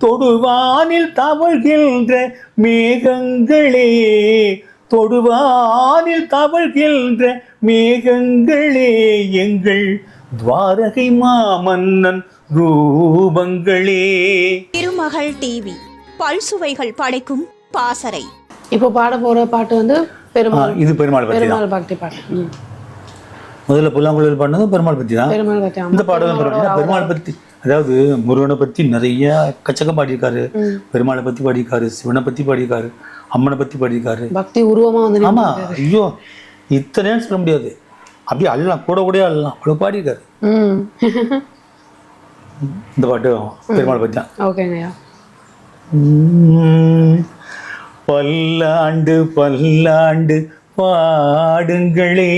தொடுவானில் தவழ்கின்ற மேகங்களே, தொடுவானில் தவழ்கின்ற மேகங்களே, எங்கள் துவாரகை மாமன்னன் ரூபங்களே. திருமகள் டிவி பல்சுவைகள் படைக்கும் பாசறை. இப்போ பாட போற பாட்டு வந்து பெருமாள். இது பெருமாள் பக்தி பாட்டு. முதல்ல புல்லாங்குழல் பாடினது பெருமாள் பத்தி தான். இந்த பாடலும் பெருமாள் பத்தி, அதாவது முருகனை பத்தி நிறைய கச்சகம் பாடியிருக்காரு, பெருமாளை பத்தி பாடியிருக்காரு, சிவனை பத்தி பாடியிருக்காரு, அம்மனை பத்தி பாடியிருக்காரு. பக்தி உருவமா வந்து. ஆமா, ஐயோ இத்தனை சொல்ல முடியாது, அப்படியே அள்ளலாம், கூட கூட அள்ளலாம், அவ்வளவு பாடியிருக்காரு. இந்த பாட்டு பெருமாளை பத்தி தான். ஓகேங்கய்யா. பல்லாண்டு பல்லாண்டு பாடுங்களே,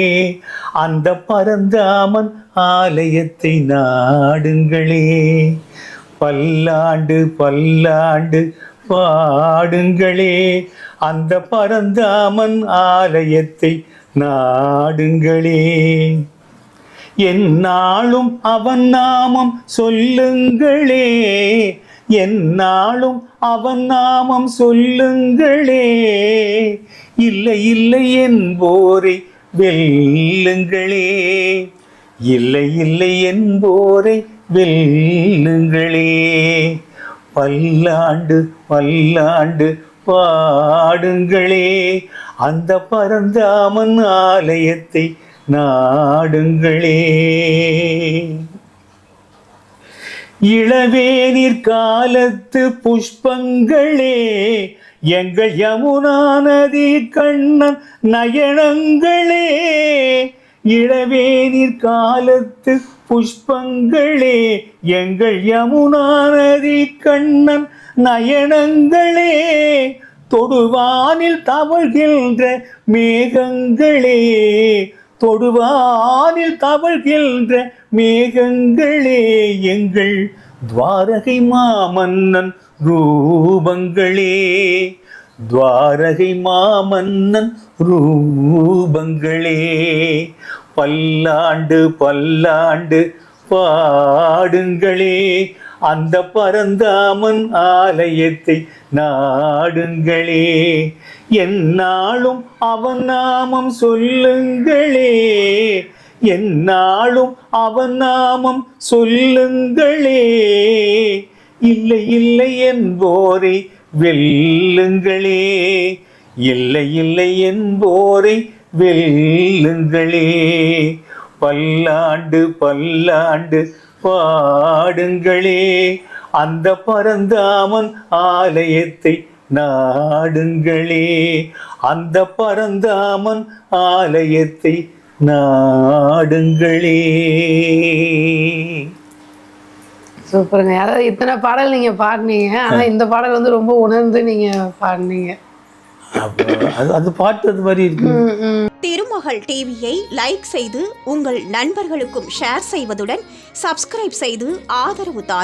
அந்த பரந்தாமன் ஆலயத்தை நாடுங்களே. பல்லாண்டு பல்லாண்டு பாடுங்களே, அந்த பரந்தாமன் ஆலயத்தை நாடுங்களே. எந்நாளும் அவன் நாமம் சொல்லுங்களே, எந்நாளும் அவன் நாமம் சொல்லுங்களே. இல்லை இல்லை என்போரை வெல்லுங்களே, இல்லை இல்லை என்போரை வெல்லுங்களே. பல்லாண்டு பல்லாண்டு பாடுங்களே, அந்த பரந்தாமன் ஆலயத்தை நாடுங்களே. இளவேனிற் காலத்து புஷ்பங்களே, எங்கள் யமுனா நதி கண்ணன் நயனங்களே. இளவேனிற் காலத்து புஷ்பங்களே, எங்கள் யமுனா நதி கண்ணன் நயனங்களே. தொடுவானில் தவழ்கின்ற மேகங்களே, தொடுவானில் தவழ்கின்ற மேகங்களே, எங்கள் துவாரகை மாமன்னன் ரூபங்களே. துவாரகை மாமன்னன் ரூபங்களே. பல்லாண்டு பல்லாண்டு பாடுங்களே, அந்த பரந்தாமன் ஆலயத்தை நாடுங்களே. எந்நாளும் அவன் நாமம் சொல்லுங்களே, எந்நாளும் அவன் நாமம் சொல்லுங்களே. இல்லை இல்லை என்போரை வெல்லுங்களே, இல்லை இல்லை என்போரை வெல்லுங்களே. பல்லாண்டு பல்லாண்டு பாடுங்களே, அந்த பரந்தாமன் ஆலயத்தை நாடுங்களே. அந்த பரந்தாமன் ஆலயத்தை நாடுங்களே. சூப்பருங்க. அதாவது இத்தனை பாடல் நீங்க பாடினீங்க, ஆனா இந்த பாடல் வந்து ரொம்ப உணர்ந்து நீங்க பாடினீங்க. அது பாட்டு அது மாதிரி இருக்கு. திருமகள் டிவியை லைக் செய்து உங்கள் நண்பர்களுக்கும் ஷேர் செய்வதுடன் சப்ஸ்கிரைப் செய்து ஆதரவு தாருங்கள்.